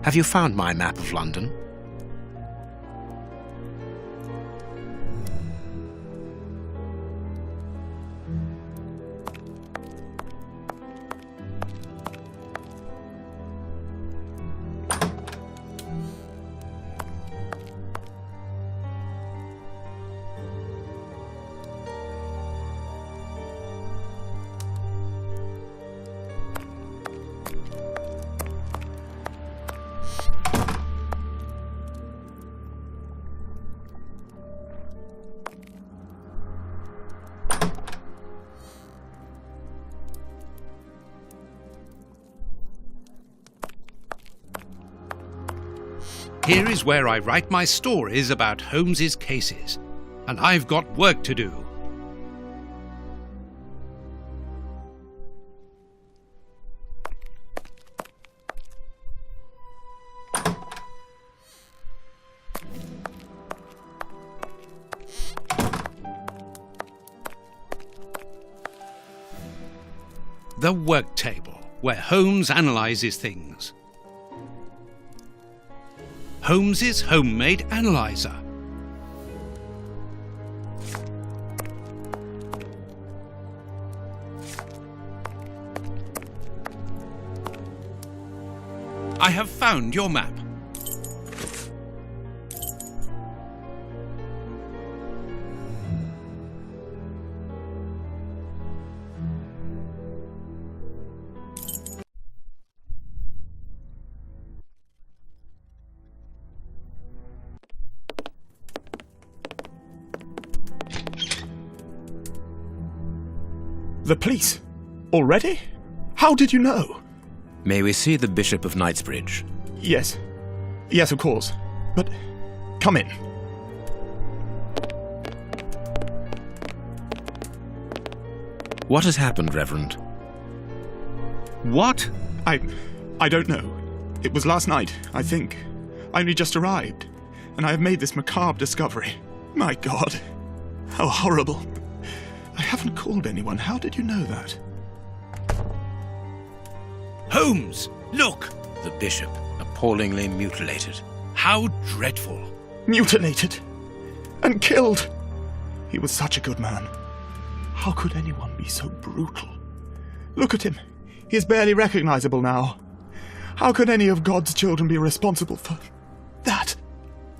Have you found my map of London? Here is where I write my stories about Holmes's cases, and I've got work to do. The work table, where Holmes analyses things. Holmes's homemade analyzer. I have found your map. The police? Already? How did you know? May we see the Bishop of Knightsbridge? Yes. Yes, of course. But come in. What has happened, Reverend? What? I don't know. It was last night, I think. I only just arrived, and I have made this macabre discovery. My God. How horrible. I haven't called anyone. How did you know that? Holmes, look! The Bishop, appallingly mutilated. How dreadful. Mutilated. And killed. He was such a good man. How could anyone be so brutal? Look at him. He is barely recognizable now. How could any of God's children be responsible for that?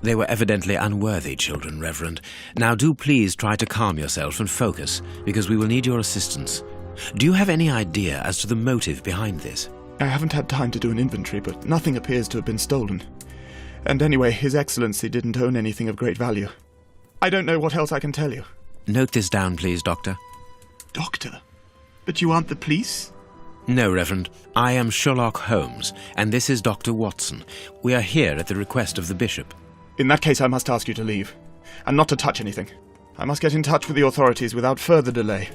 They were evidently unworthy children, Reverend. Now do please try to calm yourself and focus, because we will need your assistance. Do you have any idea as to the motive behind this? I haven't had time to do an inventory, but nothing appears to have been stolen. And anyway, His Excellency didn't own anything of great value. I don't know what else I can tell you. Note this down, please, Doctor. Doctor? But you aren't the police? No, Reverend. I am Sherlock Holmes, and this is Dr. Watson. We are here at the request of the Bishop. In that case, I must ask you to leave, and not to touch anything. I must get in touch with the authorities without further delay.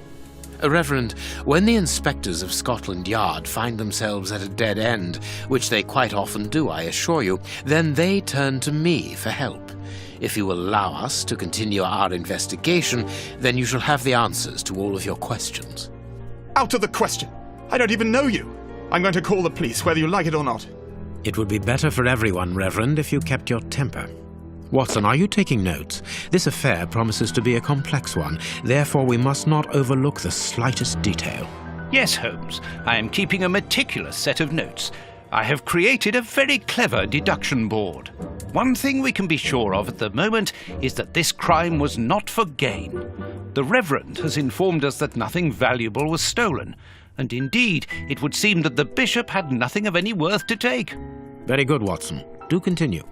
Reverend, when the inspectors of Scotland Yard find themselves at a dead end, which they quite often do, I assure you, then they turn to me for help. If you will allow us to continue our investigation, then you shall have the answers to all of your questions. Out of the question! I don't even know you! I'm going to call the police, whether you like it or not. It would be better for everyone, Reverend, if you kept your temper. Watson, are you taking notes? This affair promises to be a complex one, therefore we must not overlook the slightest detail. Yes, Holmes. I am keeping a meticulous set of notes. I have created a very clever deduction board. One thing we can be sure of at the moment is that this crime was not for gain. The Reverend has informed us that nothing valuable was stolen, and indeed it would seem that the Bishop had nothing of any worth to take. Very good, Watson. Do continue.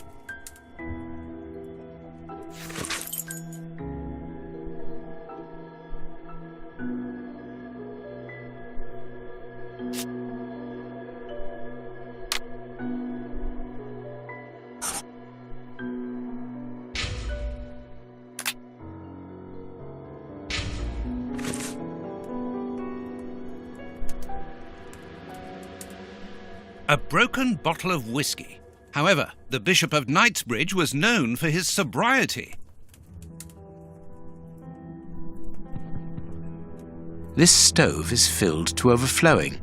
A broken bottle of whiskey. However, the Bishop of Knightsbridge was known for his sobriety. This stove is filled to overflowing.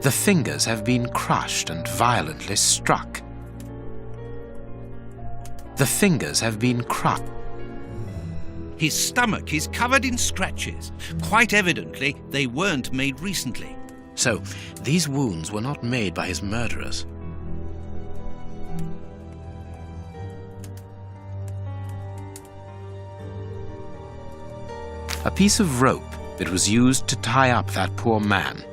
The fingers have been crushed and violently struck. The fingers have been crushed. His stomach is covered in scratches. Quite evidently, they weren't made recently. So, these wounds were not made by his murderers. A piece of rope that was used to tie up that poor man.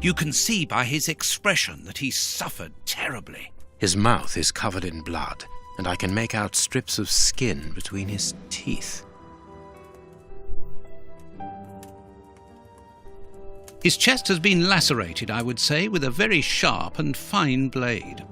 You can see by his expression that he suffered terribly. His mouth is covered in blood, and I can make out strips of skin between his teeth. His chest has been lacerated, I would say, with a very sharp and fine blade.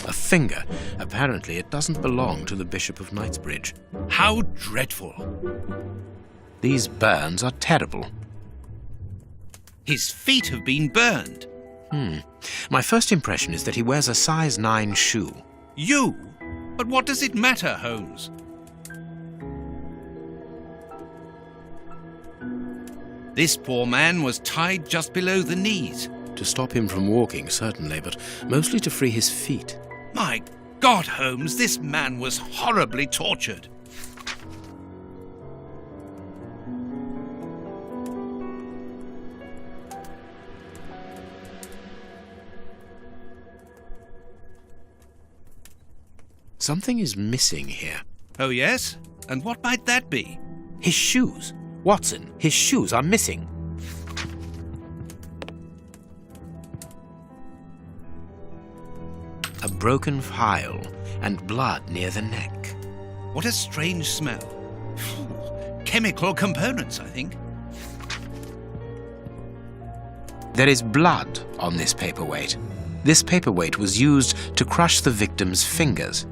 A finger. Apparently it doesn't belong to the Bishop of Knightsbridge. How dreadful! These burns are terrible. His feet have been burned. My first impression is that he wears a size 9 shoe. You? But what does it matter, Holmes? This poor man was tied just below the knees. To stop him from walking, certainly, but mostly to free his feet. My God, Holmes, this man was horribly tortured. Something is missing here. Oh, yes? And what might that be? His shoes. Watson, his shoes are missing. A broken file and blood near the neck. What a strange smell. Chemical components, I think. There is blood on this paperweight. This paperweight was used to crush the victim's fingers.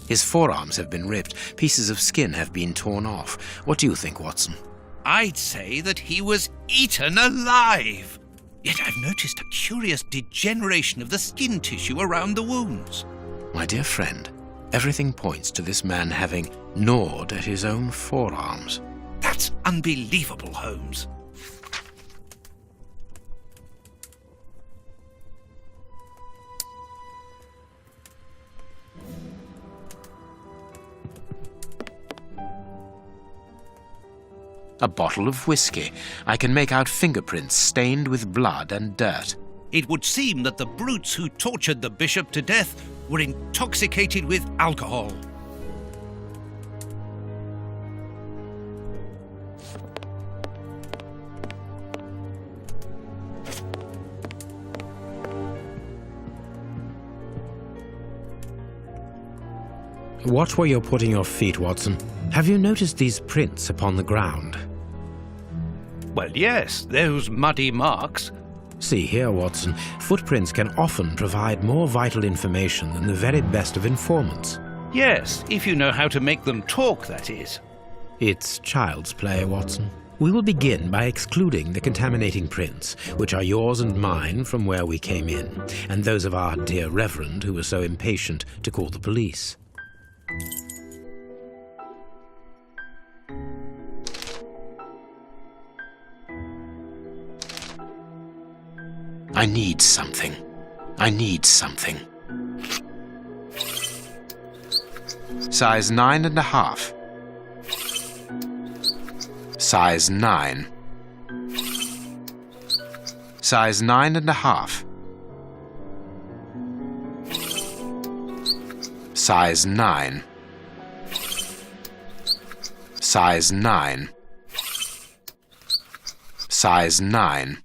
His forearms have been ripped. Pieces of skin have been torn off. What do you think, Watson? I'd say that he was eaten alive. Yet I've noticed a curious degeneration of the skin tissue around the wounds. My dear friend, everything points to this man having gnawed at his own forearms. That's unbelievable, Holmes. A bottle of whiskey. I can make out fingerprints stained with blood and dirt. It would seem that the brutes who tortured the bishop to death were intoxicated with alcohol. Watch where you're putting your feet, Watson. Have you noticed these prints upon the ground? Well, yes, those muddy marks. See here, Watson. Footprints can often provide more vital information than the very best of informants. Yes, if you know how to make them talk, that is. It's child's play, Watson. We will begin by excluding the contaminating prints, which are yours and mine from where we came in, and those of our dear Reverend who was so impatient to call the police. I need something. I need something. Size 9.5. Size 9. Size 9.5. Size 9. Size 9. Size 9.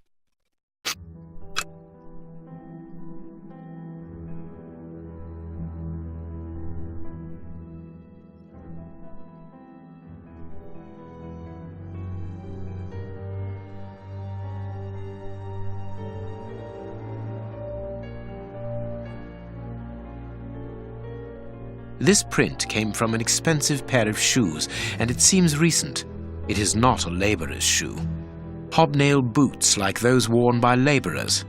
This print came from an expensive pair of shoes, and it seems recent. It is not a labourer's shoe. Hobnail boots like those worn by labourers.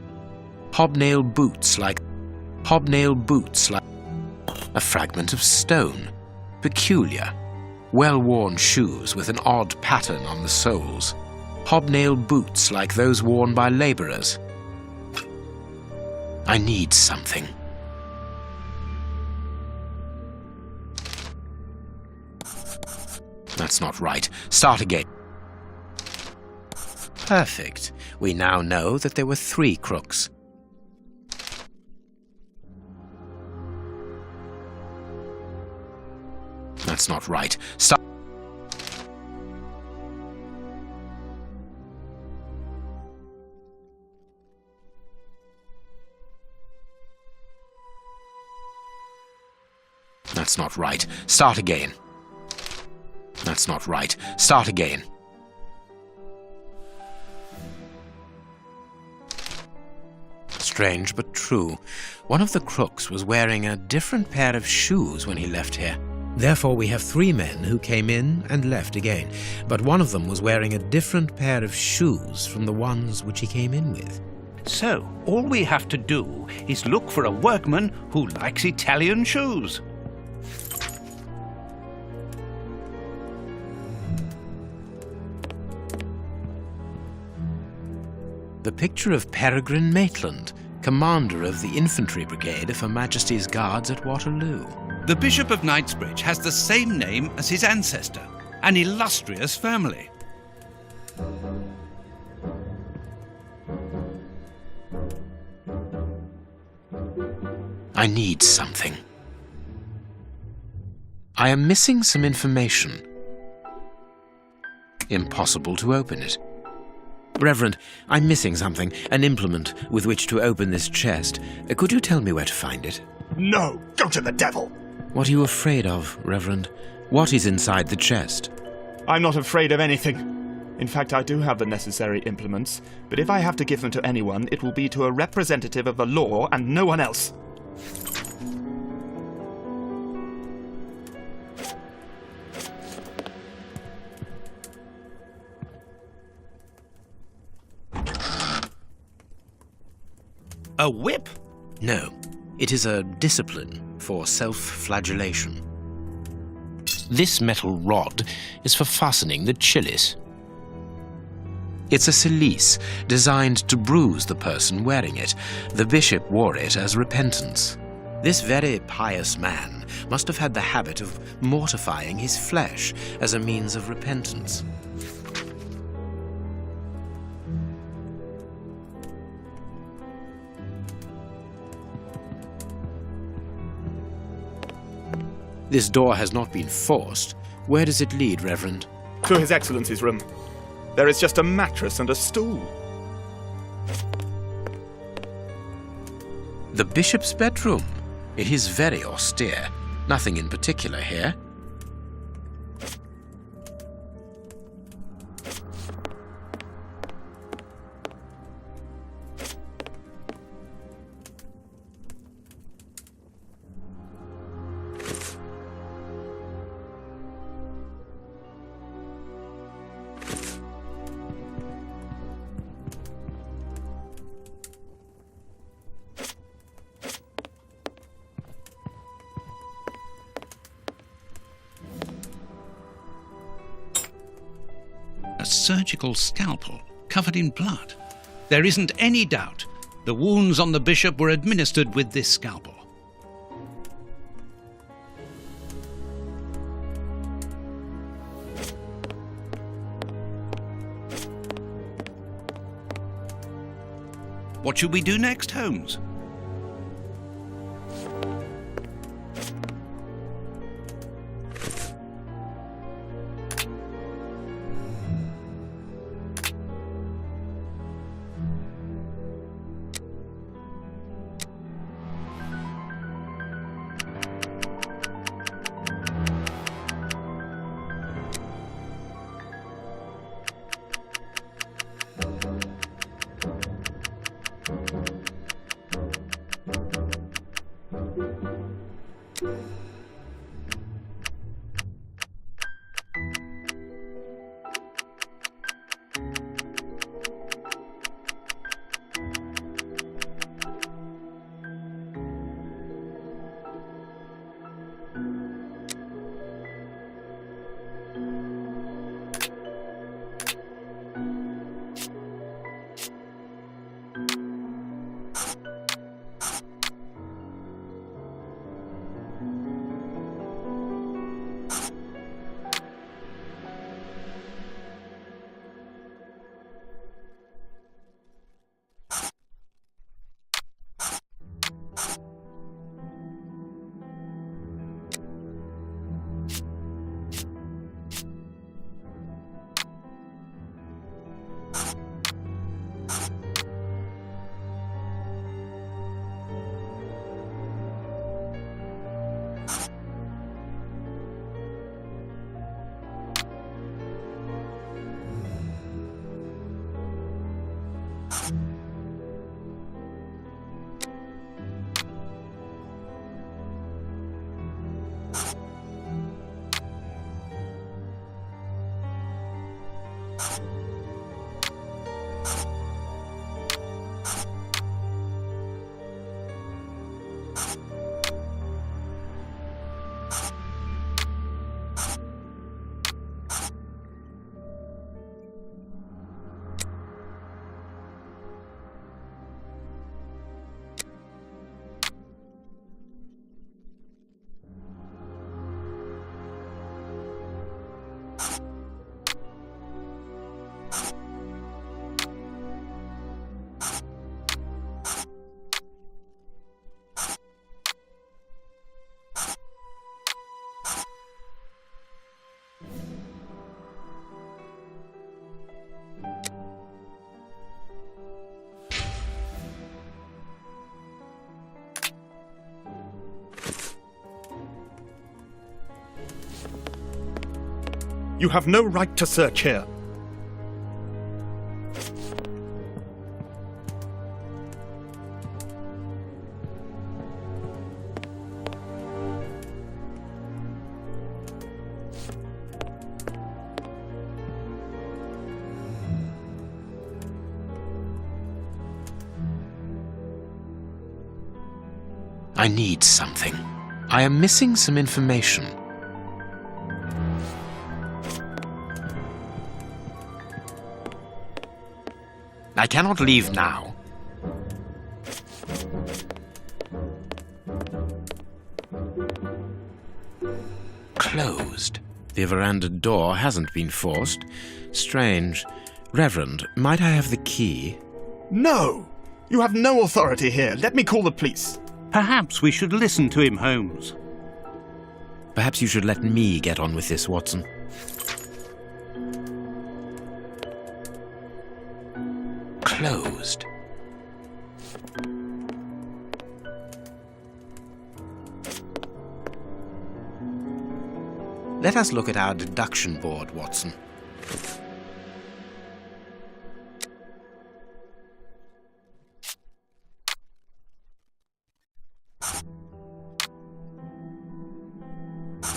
Hobnail boots like... A fragment of stone. Peculiar. Well-worn shoes with an odd pattern on the soles. Hobnail boots like those worn by labourers. I need something. That's not right. Start again. Perfect. We now know that there were 3 crooks. That's not right. Start. That's not right. Start again. That's not right. Start again. Strange but true. One of the crooks was wearing a different pair of shoes when he left here. Therefore, we have 3 men who came in and left again, but one of them was wearing a different pair of shoes from the ones which he came in with. So, all we have to do is look for a workman who likes Italian shoes. The picture of Peregrine Maitland, commander of the infantry brigade of Her Majesty's Guards at Waterloo. The Bishop of Knightsbridge has the same name as his ancestor, an illustrious family. I need something. I am missing some information. Impossible to open it. Reverend, I'm missing something, an implement with which to open this chest. Could you tell me where to find it? No! Go to the devil! What are you afraid of, Reverend? What is inside the chest? I'm not afraid of anything. In fact, I do have the necessary implements, but if I have to give them to anyone, it will be to a representative of the law and no one else. A whip? No, it is a discipline for self-flagellation. This metal rod is for fastening the chilies. It's a cilice designed to bruise the person wearing it. The bishop wore it as repentance. This very pious man must have had the habit of mortifying his flesh as a means of repentance. This door has not been forced. Where does it lead, Reverend? To His Excellency's room. There is just a mattress and a stool. The bishop's bedroom. It is very austere. Nothing in particular here. surgical scalpel covered in blood. There isn't any doubt the wounds on the bishop were administered with this scalpel. What should we do next, Holmes? You have no right to search here. I need something. I am missing some information. I cannot leave now. Closed. The veranda door hasn't been forced. Strange. Reverend, might I have the key? No! You have no authority here. Let me call the police. Perhaps we should listen to him, Holmes. Perhaps you should let me get on with this, Watson. Closed. Let us look at our deduction board, Watson.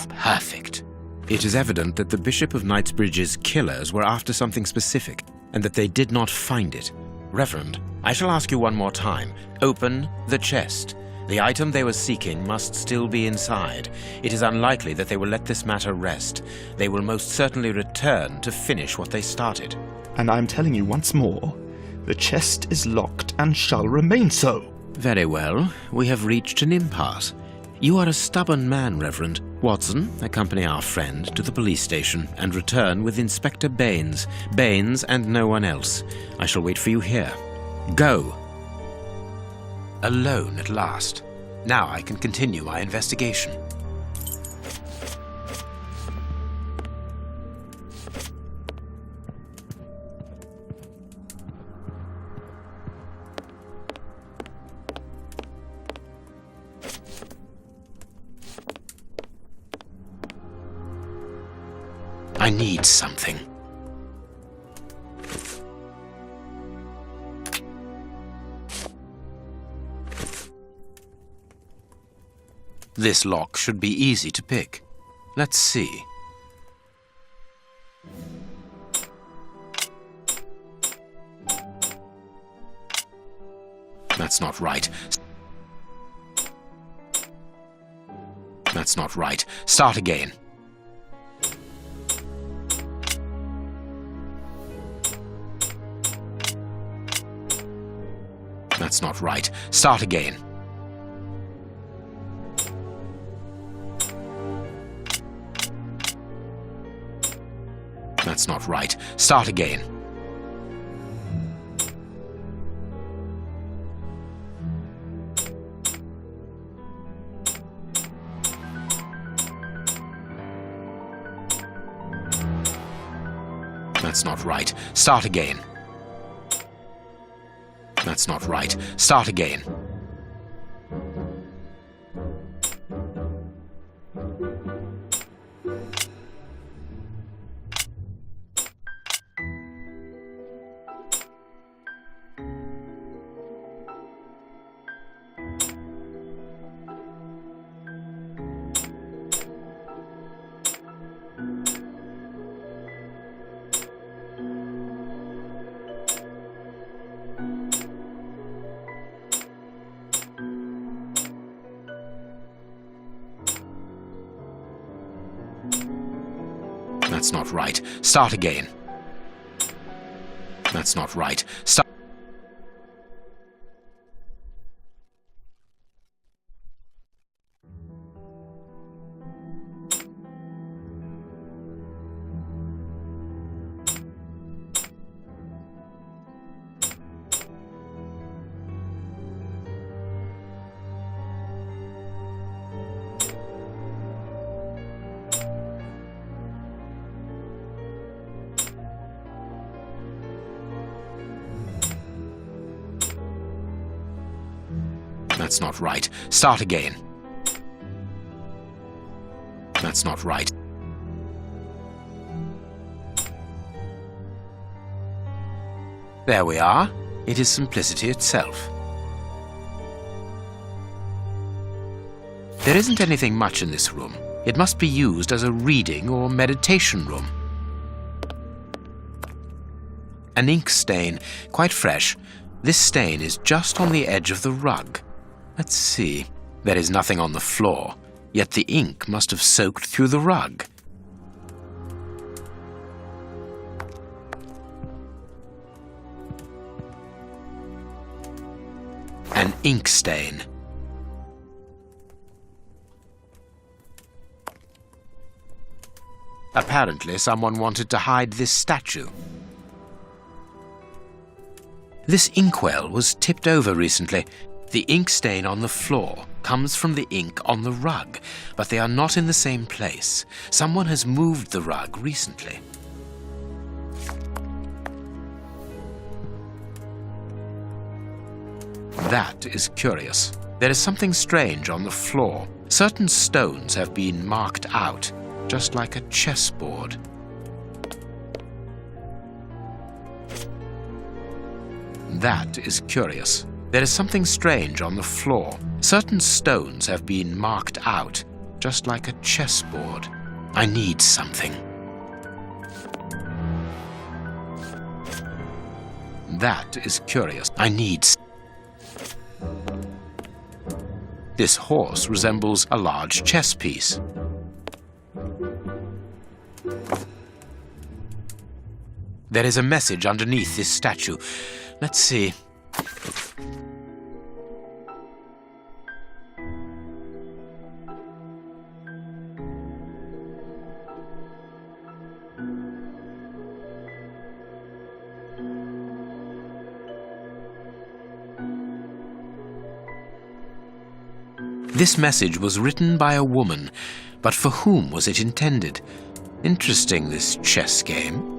Perfect. It is evident that the Bishop of Knightsbridge's killers were after something specific, and that they did not find it. Reverend, I shall ask you one more time. Open the chest. The item they were seeking must still be inside. It is unlikely that they will let this matter rest. They will most certainly return to finish what they started. And I'm telling you once more, the chest is locked and shall remain so. Very well. We have reached an impasse. You are a stubborn man, Reverend. Watson, accompany our friend to the police station and return with Inspector Baines. Baines and no one else. I shall wait for you here. Go. Alone at last. Now I can continue my investigation. I need something. This lock should be easy to pick. Let's see. That's not right. That's not right. Start again. That's not right. Start again. That's not right. Start again. That's not right. Start again. That's not right. Start again. That's not right. Start again. That's not right. Start. That's not right. Start again. That's not right. There we are. It is simplicity itself. There isn't anything much in this room. It must be used as a reading or meditation room. An ink stain, quite fresh. This stain is just on the edge of the rug. Let's see. There is nothing on the floor, yet the ink must have soaked through the rug. An ink stain. Apparently, someone wanted to hide this statue. This inkwell was tipped over recently. The ink stain on the floor comes from the ink on the rug, but they are not in the same place. Someone has moved the rug recently. That is curious. There is something strange on the floor. Certain stones have been marked out, just like a chessboard. That is curious. There is something strange on the floor. Certain stones have been marked out, just like a chessboard. I need something. That is curious. I need... This horse resembles a large chess piece. There is a message underneath this statue. Let's see. This message was written by a woman, but for whom was it intended? Interesting, this chess game.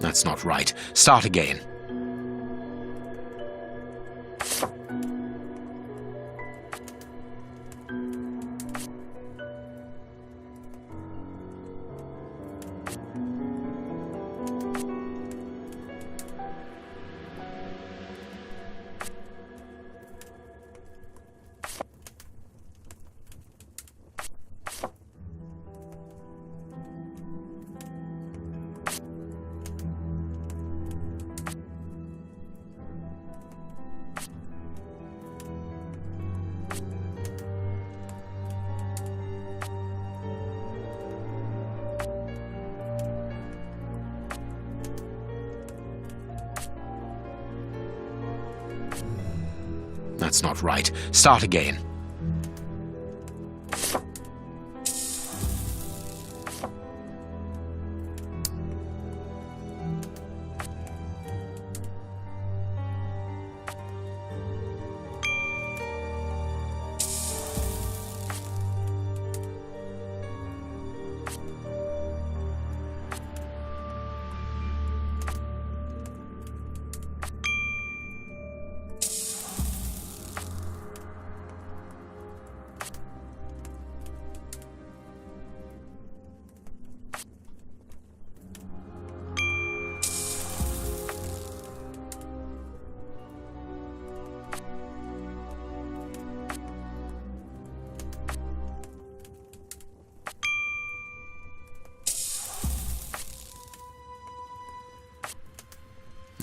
That's not right. Start again. That's not right. Start again.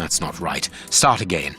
That's not right. Start again.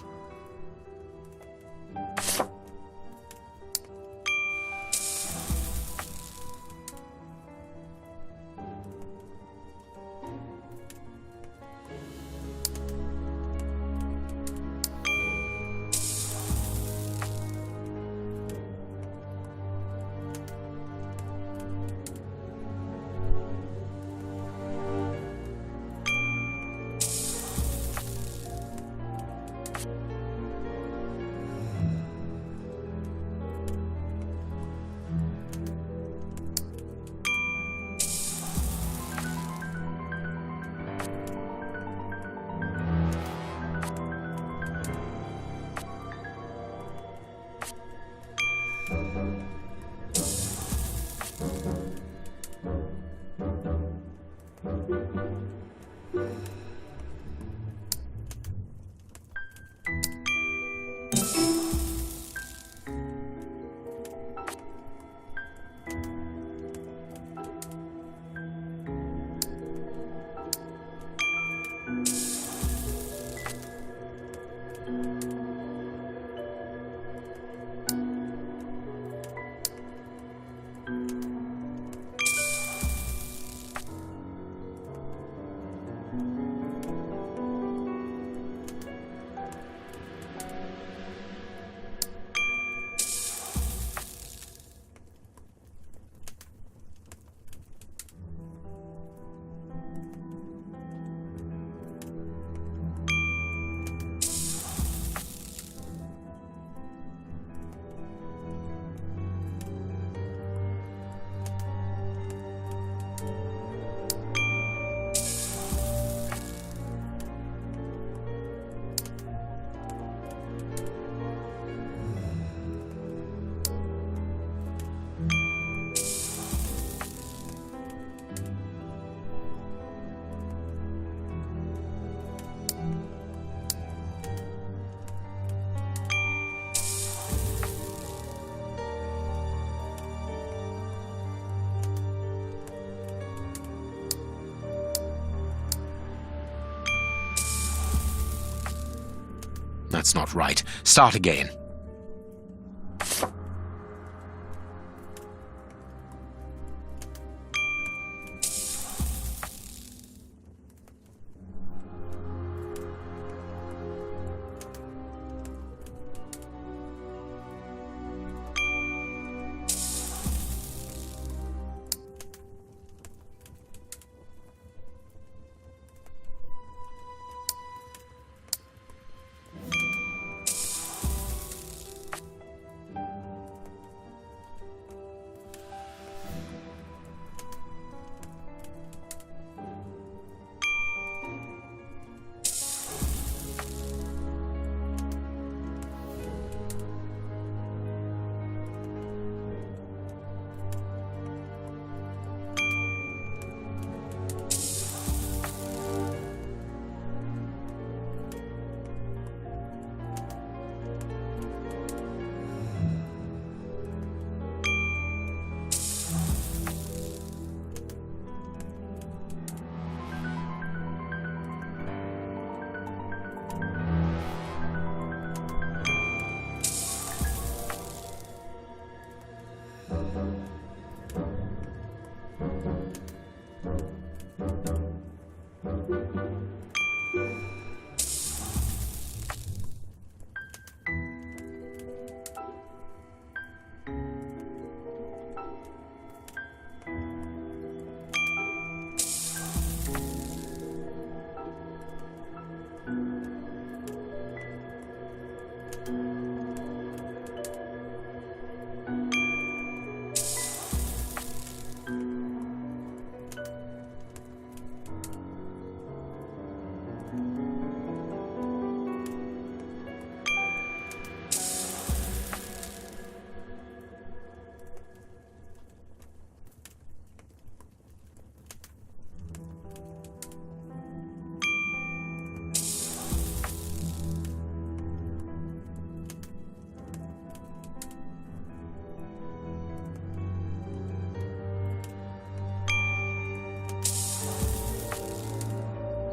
That's not right. Start again.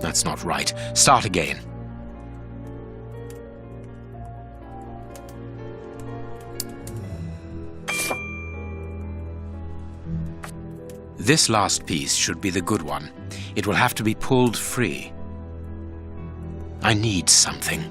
That's not right. Start again. This last piece should be the good one. It will have to be pulled free. I need something.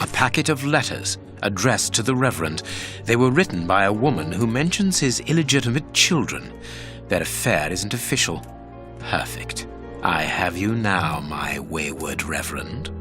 A packet of letters addressed to the Reverend. They were written by a woman who mentions his illegitimate children. Their affair isn't official. Perfect. I have you now, my wayward Reverend.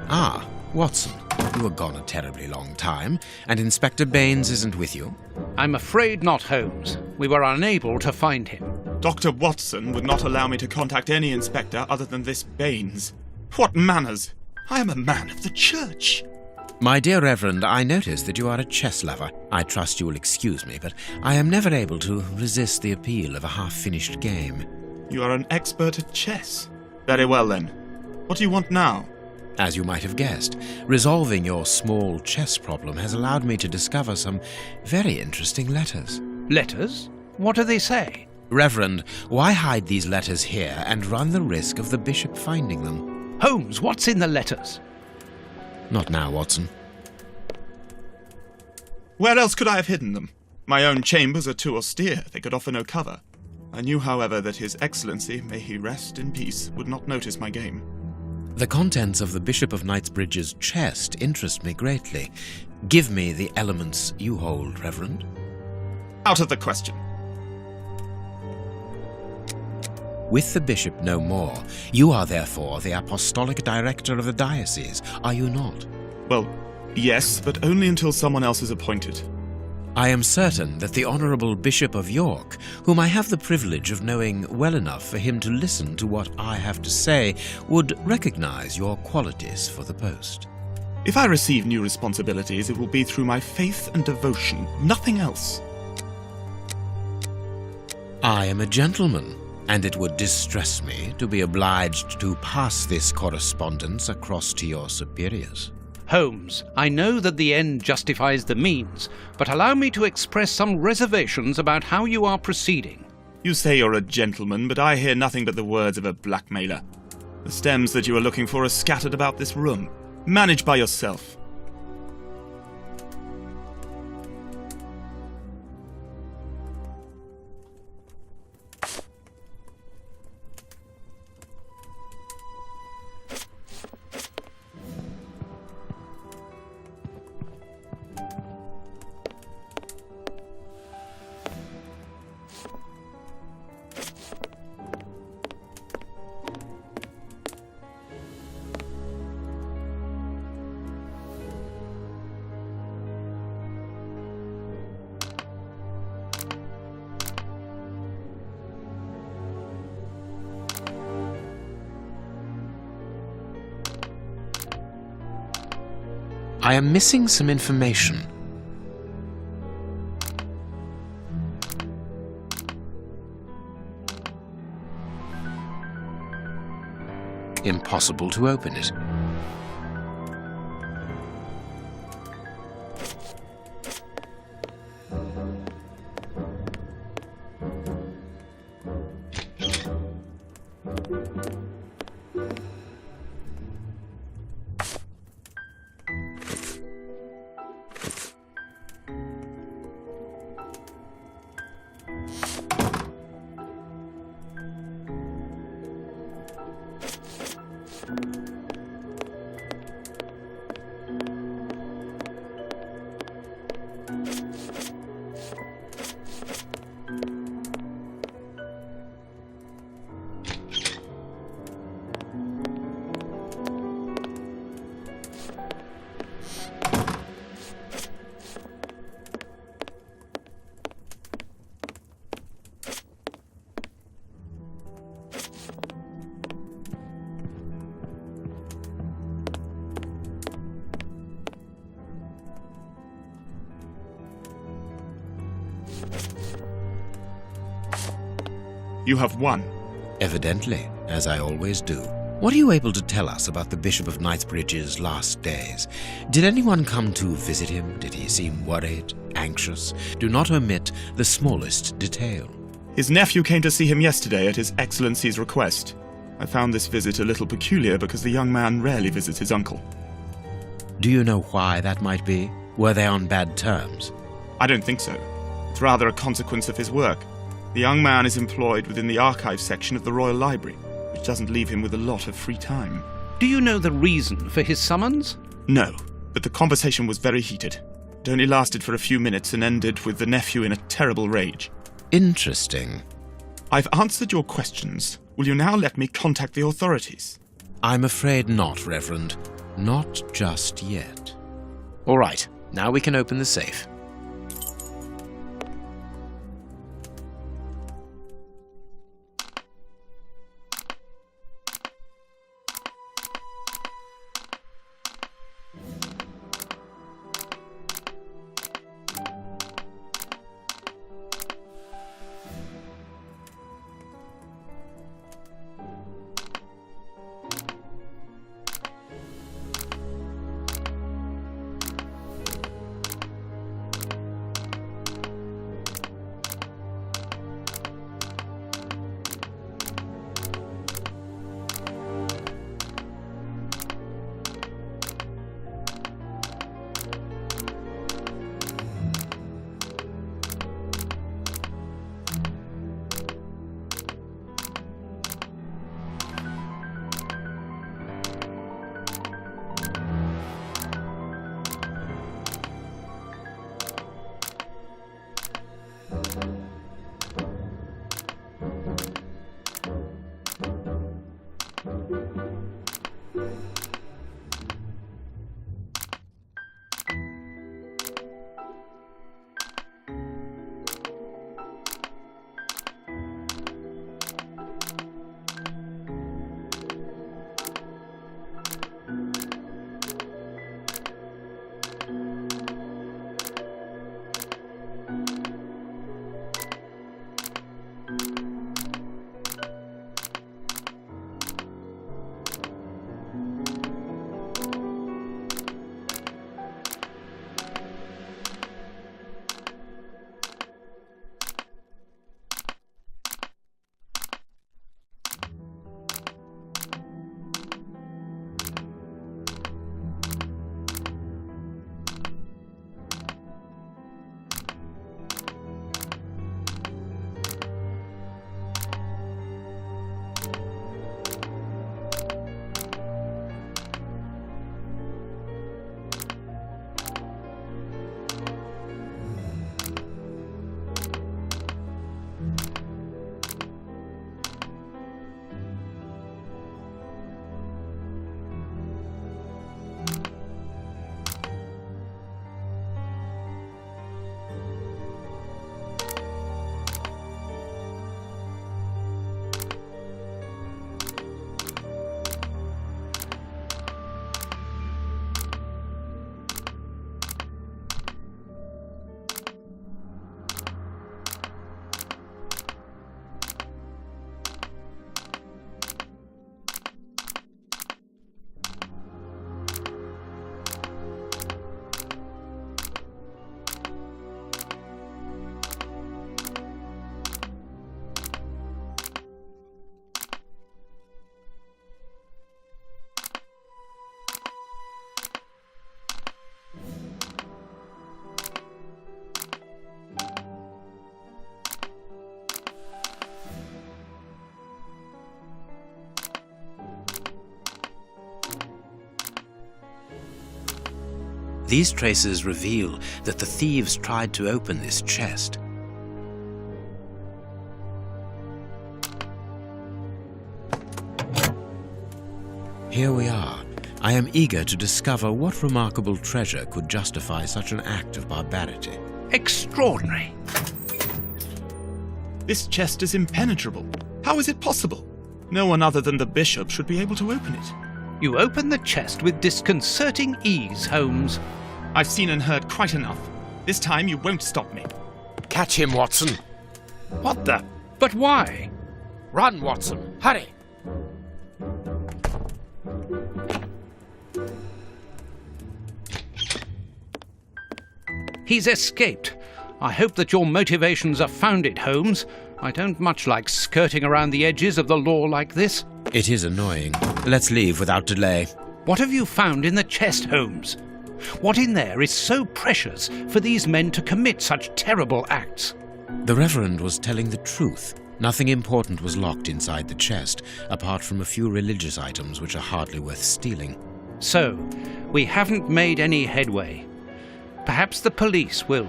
Ah, Watson. You were gone a terribly long time, and Inspector Baines isn't with you. I'm afraid not, Holmes. We were unable to find him. Dr. Watson would not allow me to contact any inspector other than this Baines. What manners! I am a man of the church. My dear Reverend, I notice that you are a chess lover. I trust you will excuse me, but I am never able to resist the appeal of a half-finished game. You are an expert at chess. Very well, then. What do you want now? As you might have guessed, resolving your small chess problem has allowed me to discover some very interesting letters. Letters? What do they say? Reverend, why hide these letters here and run the risk of the bishop finding them? Holmes, what's in the letters? Not now, Watson. Where else could I have hidden them? My own chambers are too austere. They could offer no cover. I knew, however, that His Excellency, may he rest in peace, would not notice my game. The contents of the Bishop of Knightsbridge's chest interest me greatly. Give me the elements you hold, Reverend. Out of the question. With the bishop no more, you are therefore the apostolic director of the diocese, are you not? Well, yes, but only until someone else is appointed. I am certain that the Honourable Bishop of York, whom I have the privilege of knowing well enough for him to listen to what I have to say, would recognise your qualities for the post. If I receive new responsibilities, it will be through my faith and devotion, nothing else. I am a gentleman, and it would distress me to be obliged to pass this correspondence across to your superiors. Holmes, I know that the end justifies the means, but allow me to express some reservations about how you are proceeding. You say you're a gentleman, but I hear nothing but the words of a blackmailer. The stems that you are looking for are scattered about this room. Manage by yourself. I am missing some information. Impossible to open it. You have won. Evidently, as I always do. What are you able to tell us about the Bishop of Knightsbridge's last days? Did anyone come to visit him? Did he seem worried, anxious? Do not omit the smallest detail. His nephew came to see him yesterday at His Excellency's request. I found this visit a little peculiar because the young man rarely visits his uncle. Do you know why that might be? Were they on bad terms? I don't think so. It's rather a consequence of his work. The young man is employed within the archives section of the Royal Library, which doesn't leave him with a lot of free time. Do you know the reason for his summons? No, but the conversation was very heated. It only lasted for a few minutes and ended with the nephew in a terrible rage. Interesting. I've answered your questions. Will you now let me contact the authorities? I'm afraid not, Reverend. Not just yet. All right, now we can open the safe. These traces reveal that the thieves tried to open this chest. Here we are. I am eager to discover what remarkable treasure could justify such an act of barbarity. Extraordinary. This chest is impenetrable. How is it possible? No one other than the bishop should be able to open it. You open the chest with disconcerting ease, Holmes. I've seen and heard quite enough. This time you won't stop me. Catch him, Watson. What the? But why? Run, Watson. Hurry. He's escaped. I hope that your motivations are founded, Holmes. I don't much like skirting around the edges of the law like this. It is annoying. Let's leave without delay. What have you found in the chest, Holmes? What in there is so precious for these men to commit such terrible acts? The Reverend was telling the truth. Nothing important was locked inside the chest, apart from a few religious items which are hardly worth stealing. So, we haven't made any headway. Perhaps the police will.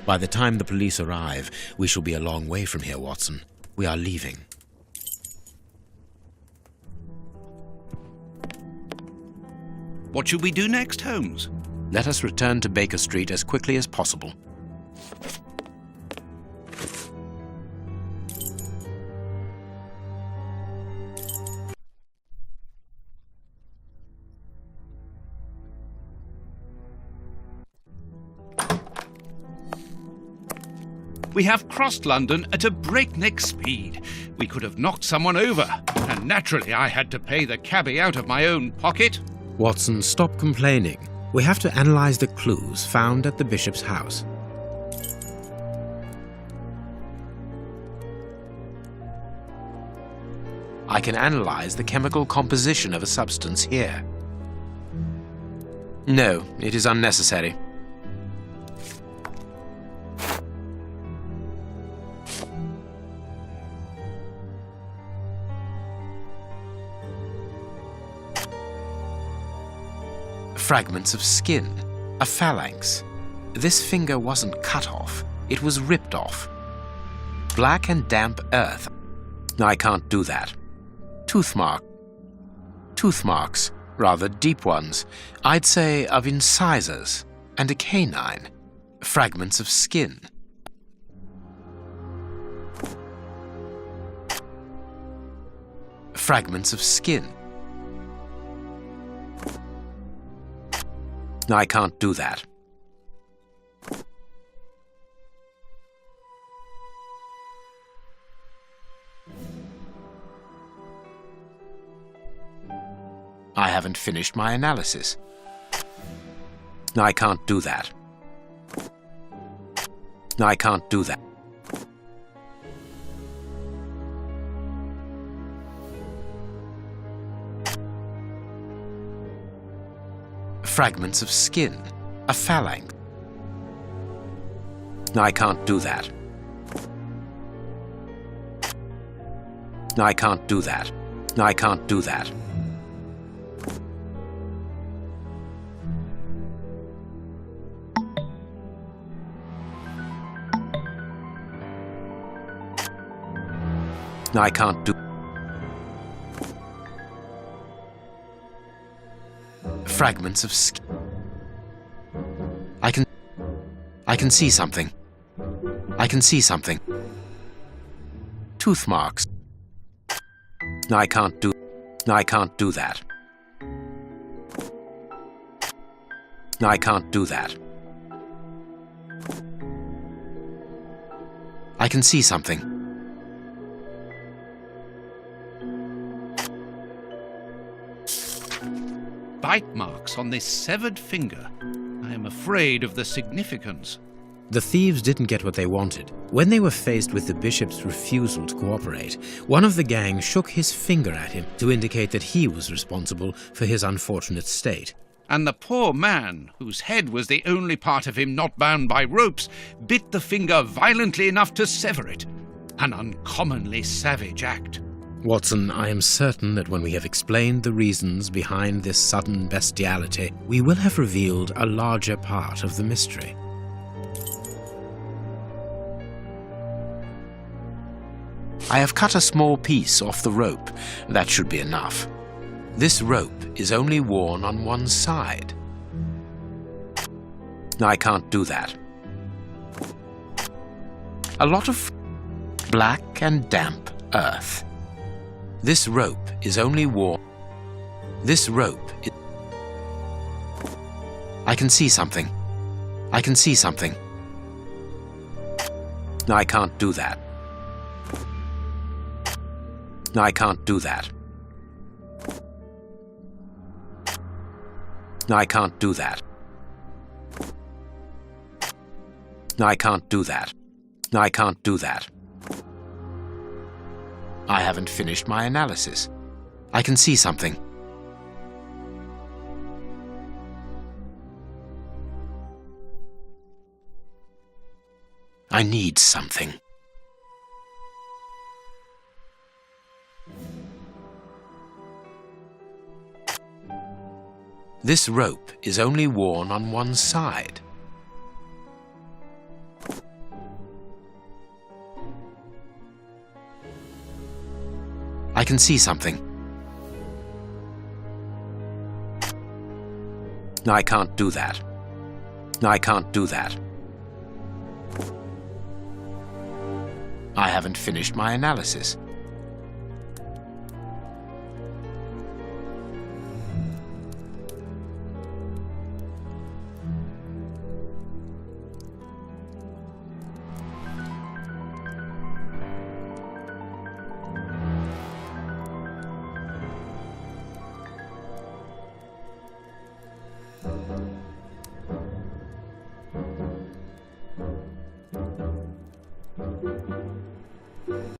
By the time the police arrive, we shall be a long way from here, Watson. We are leaving. What should we do next, Holmes? Let us return to Baker Street as quickly as possible. We have crossed London at a breakneck speed. We could have knocked someone over, and naturally I had to pay the cabbie out of my own pocket. Watson, stop complaining. We have to analyze the clues found at the bishop's house. I can analyze the chemical composition of a substance here. No, it is unnecessary. Fragments of skin, a phalanx. This finger wasn't cut off, it was ripped off. Black and damp earth. I can't do that. Toothmarks, rather deep ones. I'd say of incisors and a canine. Fragments of skin. Fragments of skin. I can't do that. I haven't finished my analysis. I can't do that. I can't do that. Fragments of skin, a phalanx. I can't do that. I can't do that. I can't do that. I can't do. Fragments of skin. I can see something. I can see something. Toothmarks. I can't do that. I can't do that. I can see something. Bite marks on this severed finger. I am afraid of the significance. The thieves didn't get what they wanted. When they were faced with the bishop's refusal to cooperate, one of the gang shook his finger at him to indicate that he was responsible for his unfortunate state. And the poor man, whose head was the only part of him not bound by ropes, bit the finger violently enough to sever it. An uncommonly savage act. Watson, I am certain that when we have explained the reasons behind this sudden bestiality, we will have revealed a larger part of the mystery. I have cut a small piece off the rope. That should be enough. This rope is only worn on one side. I can't do that. A lot of black and damp earth. This rope is only worn. This rope is... I can see something. I can see something. I can't do that. I can't do that. I can't do that. I can't do that. I can't do that. I haven't finished my analysis. I can see something. I need something. This rope is only worn on one side. I can see something. I can't do that. I can't do that. I haven't finished my analysis.